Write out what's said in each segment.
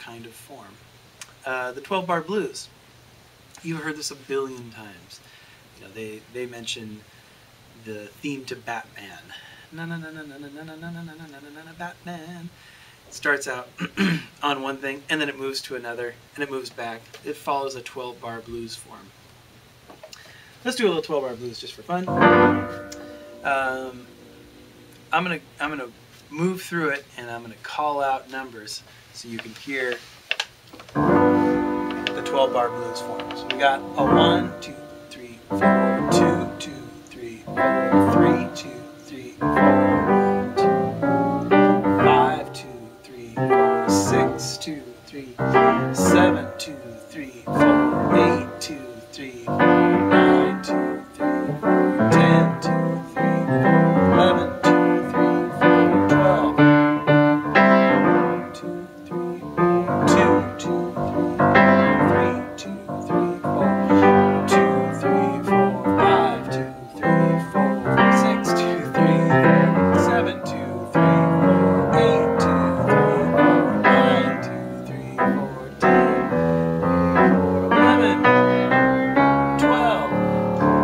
kind of form. The 12-bar blues. You've heard this a billion times. You know, they mention the theme to Batman. Na na na na na na na na na na na na na Batman. It starts out on one thing, and then it moves to another, and it moves back. It follows a 12-bar blues form. Let's do a little 12-bar blues just for fun. I'm gonna move through it, and I'm gonna call out numbers so you can hear the 12-bar blues form. So we got a 1, 2, 3, 4, 2, 2, 3, 4, 3, 2, 3, 4, 5, 2, 3, 4, 6, 2, 3, 7, 2, 3, 4, 8, 2, 3, 4, 9, 2, 3, 4, 10, 2, 3, 4, 11, 2, 3, 4, 12, 2, 3, 4, 2, 2, 3, 2, 3, 4, 2, 3, 4, 5, 2, 3, 4, 6, 2, 3, 7, 2, 3, 4, 8, 2, 3, 4, 9, 2, 3, 4, 10, 11, 12.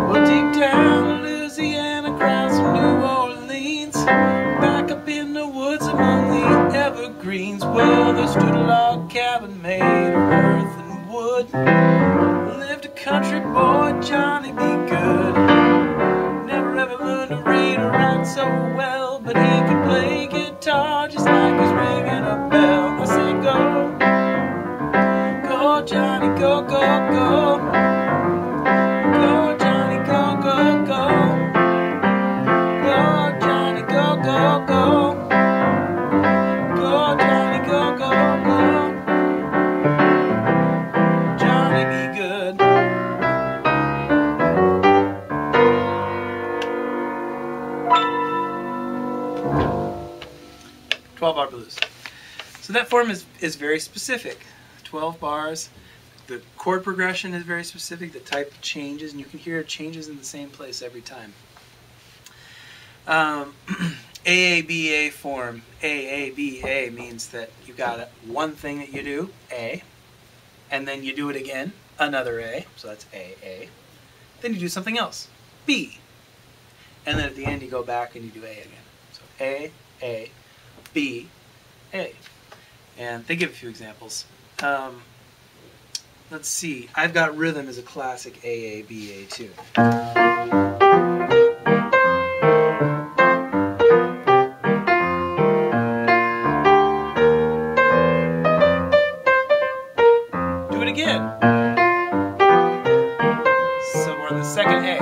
Well, deep down in Louisiana, across from New Orleans, back up in the woods among the evergreens, well, there stood a log cabin made of earth and wood. Lived a country boy, Johnny B. Good. Never ever learned to read or write so well, but he could play guitar just like he's ringing a bell. I say go, go Johnny, go, go, go. Go Johnny, go, go, go. Go Johnny, go, go, go. Go Johnny, go, go, go. Johnny be good. 12-bar blues. So that form is very specific. 12 bars. The chord progression is very specific. The type changes, and you can hear it changes in the same place every time. AABA form. AABA means that you got one thing that you do, A, and then you do it again, another A, so that's AA. Then you do something else, B, and then at the end you go back and you do A again. So A, B, A. And they give a few examples. Let's see. I've Got Rhythm is a classic AABA tune. Do it again. So we're on the second A.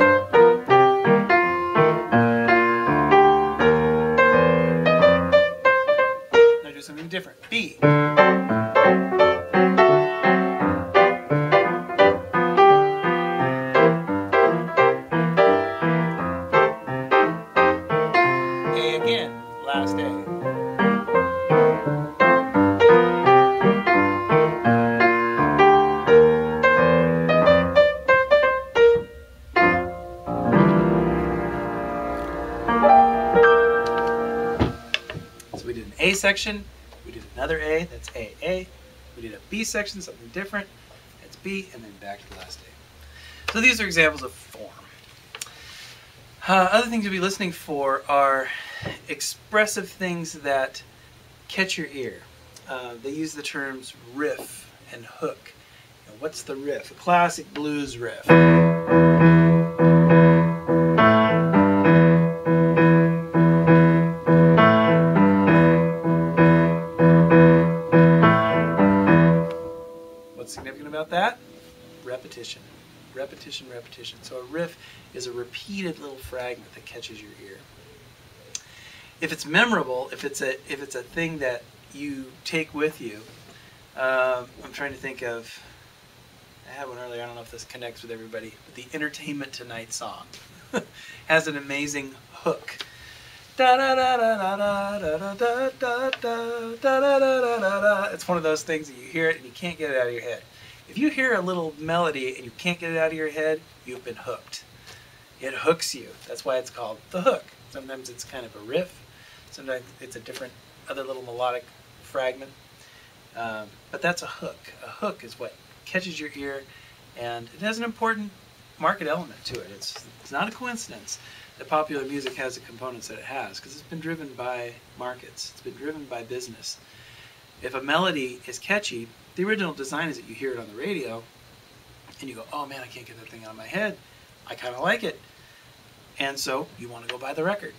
Now do something different. B. Last A. So we did an A section, we did another A, that's AA. We did a B section, something different, that's B, and then back to the last A. So these are examples of form. Other things you'll be listening for are expressive things that catch your ear. They use the terms riff and hook. Now, what's the riff? A classic blues riff. What's significant about that? Repetition. Repetition, repetition. So a riff is a repeated little fragment that catches your ear. If it's memorable, if it's a thing that you take with you, I'm trying to think of. I had one earlier. I don't know if this connects with everybody, but the Entertainment Tonight song has an amazing hook. Da da da da da da da da da da da da da. It's one of those things that you hear it and you can't get it out of your head. If you hear a little melody and you can't get it out of your head, you've been hooked. It hooks you. That's why it's called the hook. Sometimes it's kind of a riff. Sometimes it's a different, other little melodic fragment. But that's a hook. A hook is what catches your ear, and it has an important market element to it. It's not a coincidence that popular music has the components that it has, because it's been driven by markets. It's been driven by business. If a melody is catchy, the original design is that you hear it on the radio, and you go, oh man, I can't get that thing out of my head. I kind of like it. And so you want to go buy the record.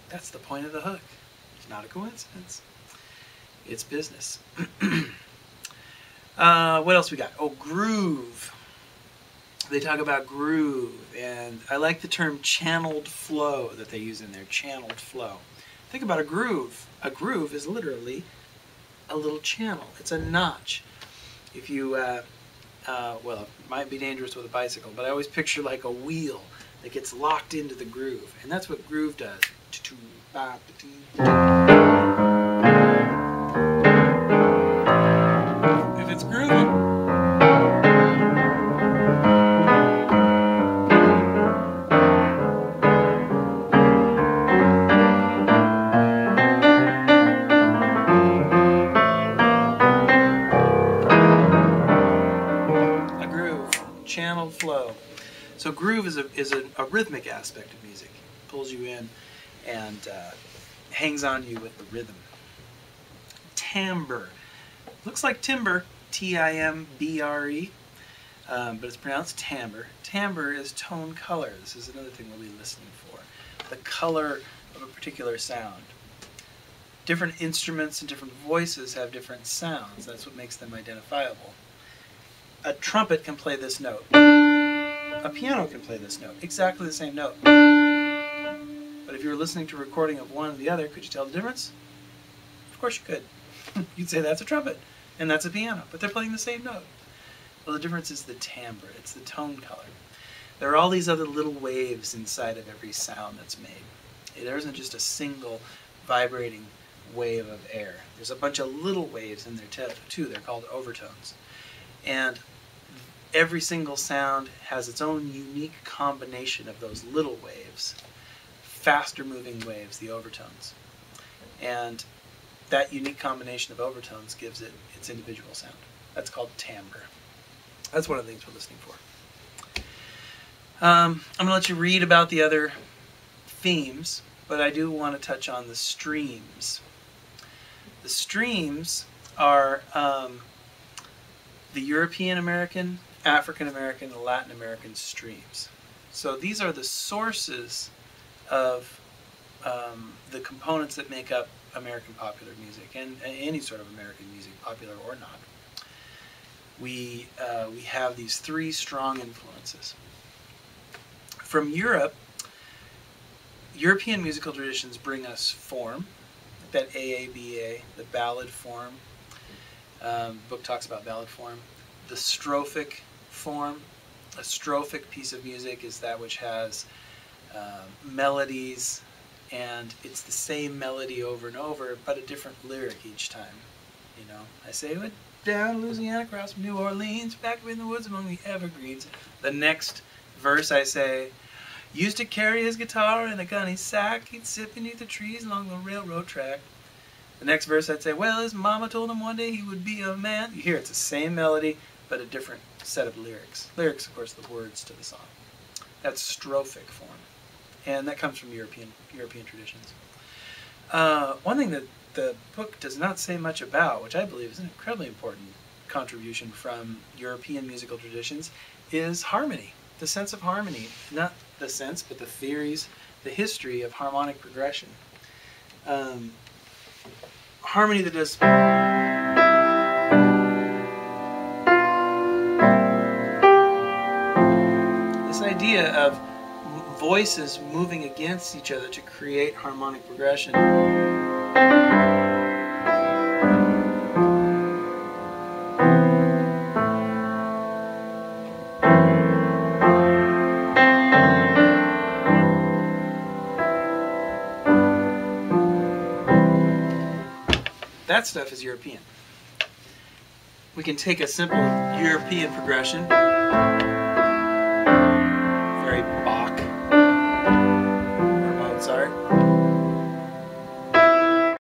That's the point of the hook. It's not a coincidence. It's business. What else we got? Oh, groove. They talk about groove, and I like the term channeled flow that they use in there, channeled flow. Think about a groove. A groove is literally a little channel. It's a notch. If you, well, it might be dangerous with a bicycle, but I always picture like a wheel that gets locked into the groove, and that's what groove does. If it's grooving, channeled flow. So groove is a rhythmic aspect of music. It pulls you in and hangs on you with the rhythm. Timbre. Looks like timbre, T-I-M-B-R-E, but it's pronounced timbre. Timbre is tone color. This is another thing we'll be listening for. The color of a particular sound. Different instruments and different voices have different sounds. That's what makes them identifiable. A trumpet can play this note. A piano can play this note. Exactly the same note. But if you were listening to a recording of one or the other, could you tell the difference? Of course you could. You'd say that's a trumpet and that's a piano, but they're playing the same note. Well, the difference is the timbre. It's the tone color. There are all these other little waves inside of every sound that's made. There isn't just a single vibrating wave of air. There's a bunch of little waves in there too. They're called overtones. And every single sound has its own unique combination of those little waves, faster moving waves, the overtones. And that unique combination of overtones gives it its individual sound. That's called timbre. That's one of the things we're listening for. I'm going to let you read about the other themes, but I do want to touch on the streams. The streams are the European American, African American, and Latin American streams. So these are the sources of the components that make up American popular music, and any sort of American music, popular or not. We have these three strong influences. From Europe, European musical traditions bring us form, that AABA, the ballad form. The book talks about ballad form. The strophic form. A strophic piece of music is that which has melodies, and it's the same melody over and over, but a different lyric each time. You know, I say, went down Louisiana, across from New Orleans, back in the woods among the evergreens. The next verse I say, used to carry his guitar in a gunny sack, he'd sit beneath the trees along the railroad track. The next verse I'd say, well, his mama told him one day he would be a man. You hear it's the same melody, but a different set of lyrics. Lyrics, of course, the words to the song. That's strophic form. And that comes from European traditions. One thing that the book does not say much about, which I believe is an incredibly important contribution from European musical traditions, is harmony. The sense of harmony. Not the sense, but the theories, the history of harmonic progression. Harmony that does... This idea of voices moving against each other to create harmonic progression. That stuff is European. We can take a simple European progression